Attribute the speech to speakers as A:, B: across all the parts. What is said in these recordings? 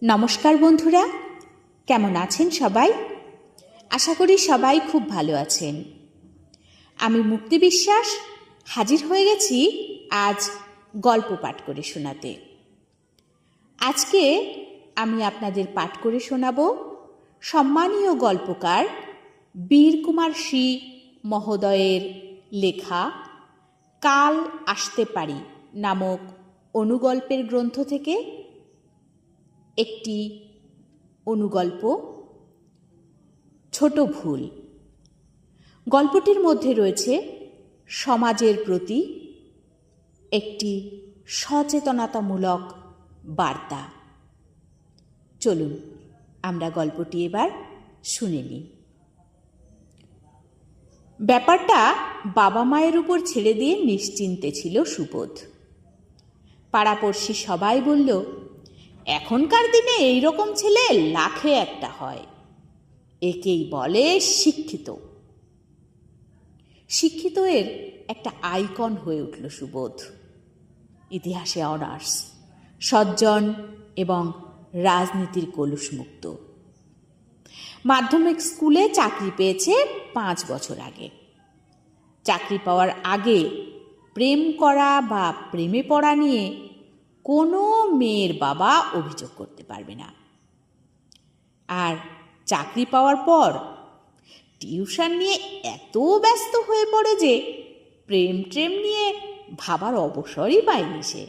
A: নমস্কার বন্ধুরা, কেমন আছেন সবাই? আশা করি সবাই খুব ভালো আছেন। আমি মুক্তি বিশ্বাস হাজির হয়ে গেছি আজ গল্প পাঠ করে শোনাতে। আজকে আমি আপনাদের পাঠ করে শোনাব সম্মানীয় গল্পকার বীরকুমার সি মহোদয়ের লেখা কাল আসতে পারি নামক অনুগল্পের গ্রন্থ থেকে একটি অনুগল্প, ছোট ভুল। গল্পটির মধ্যে রয়েছে সমাজের প্রতি একটি সচেতনতামূলক বার্তা। চলুন আমরা গল্পটি এবার শুনে নিই। ব্যাপারটা বাবা মায়ের উপর ছেড়ে দিয়ে নিশ্চিন্তে ছিল সুবোধ। পাড়াপড়শি সবাই বলল, এখনকার দিনে এই রকম ছেলে লাখে একটা হয়, একেই বলে শিক্ষিত। শিক্ষিত এর একটা আইকন হয়ে উঠল সুবোধ। ইতিহাসে অনার্স, সজ্জন এবং রাজনীতির কলুষমুক্ত। মাধ্যমিক স্কুলে চাকরি পেয়েছে 5 বছর আগে। চাকরি পাওয়ার আগে প্রেম করা বা প্রেমে পড়া নিয়ে কোনো মেয়ের বাবা অভিযোগ করতে পারবে না। আর চাকরি পাওয়ার পর টিউশন নিয়ে এত ব্যস্ত হয়ে পড়ে যে প্রেম নিয়ে ভাবার অবসরই পায়নি সে।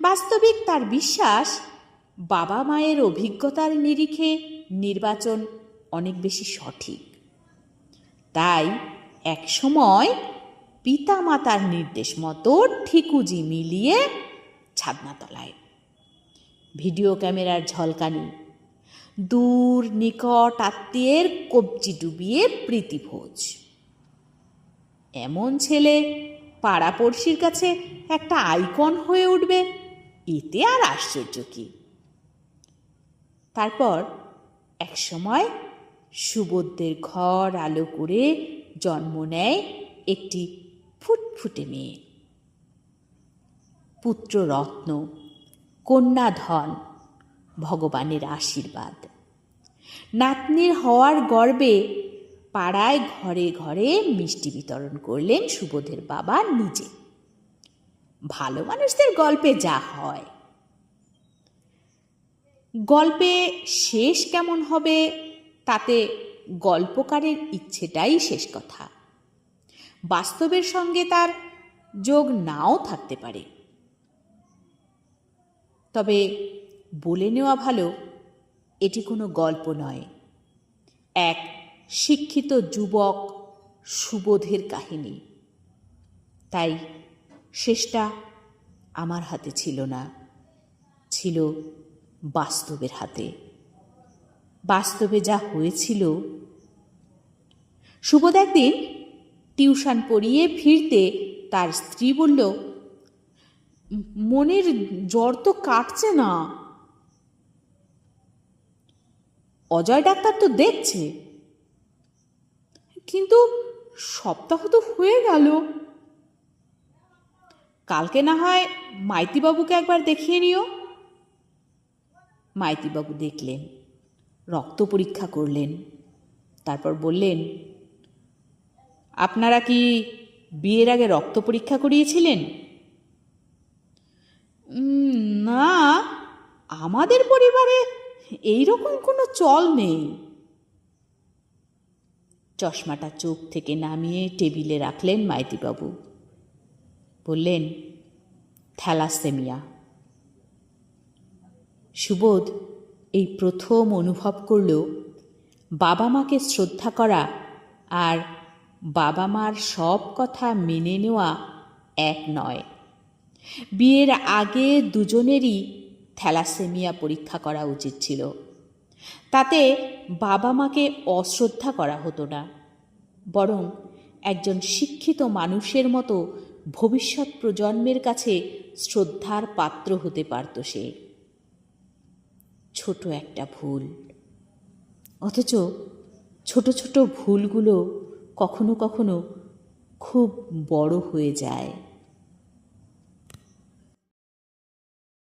A: বাস্তবিক তার বিশ্বাস, বাবা মায়ের অভিজ্ঞতার নিরিখে নির্বাচন অনেক বেশি সঠিক। তাই এক সময় পিতা মাতার নির্দেশ মতো ঠিকুজি মিলিয়ে ছাদনাতলায় ভিডিও ক্যামেরার ঝলকানি, দূর নিকট আত্মীয়ের কবজি ডুবিয়ে প্রীতিভোজ। এমন ছেলে পাড়াপড়শির কাছে একটা আইকন হয়ে উঠবে, এতে আর আশ্চর্য কি? তারপর এক সময় সুবোধদের ঘর আলো করে জন্ম নেয় একটি ফুটফুটে মেয়ে। পুত্র রত্ন, কন্যা ধন, ভগবানের আশীর্বাদ। নাতনির হওয়ার গর্বে পাড়ায় ঘরে ঘরে মিষ্টি বিতরণ করলেন সুবোধের বাবা নিজে। ভালো মানুষদের গল্পে যা হয়। গল্পে শেষ কেমন হবে তাতে গল্পকারের ইচ্ছেটাই শেষ কথা। বাস্তবের সঙ্গে তার যোগ নাও থাকতে পারে। তবে বলে নেওয়া ভালো, এটি কোনো গল্প নয়, এক শিক্ষিত যুবক সুবোধের কাহিনী। তাই শেষটা আমার হাতে ছিল না, ছিল বাস্তবের হাতে। বাস্তবে যা হয়েছিল। সুবোধ একদিন টিউশন পড়িয়ে ফিরতে তার স্ত্রী বলল, মনের জ্বর তো কাটছে না। অজয় ডাক্তার তো দেখছে, কিন্তু সপ্তাহ তো হয়ে গেল। কালকে না হয় মাইতিবাবুকে একবার দেখিয়ে নিও। মাইতিবাবু দেখলেন, রক্ত পরীক্ষা করলেন, তারপর বললেন, আপনারা কি বিয়ের আগে রক্ত পরীক্ষা করিয়েছিলেন? না, আমাদের পরিবারে এইরকম কোনো চল নেই। চশমাটা চোখ থেকে নামিয়ে টেবিলে রাখলেন মাইতিবাবু। বললেন, থ্যালাসেমিয়া। সুবোধ এই প্রথম অনুভব করল বাবা মাকে শ্রদ্ধা করা আর বাবা মার সব কথা মেনে নেওয়া এক নয়। বিয়ের আগে দুজনেরই থ্যালাসেমিয়া পরীক্ষা করা উচিত ছিল। তাতে বাবা মাকে অশ্রদ্ধা করা হতো না, বরং একজন শিক্ষিত মানুষের মতো ভবিষ্যৎ প্রজন্মের কাছে শ্রদ্ধার পাত্র হতে পারত সে। ছোট একটা ভুল, অথচ ছোট ছোট ভুলগুলো কখনো কখনো খুব বড় হয়ে যায়।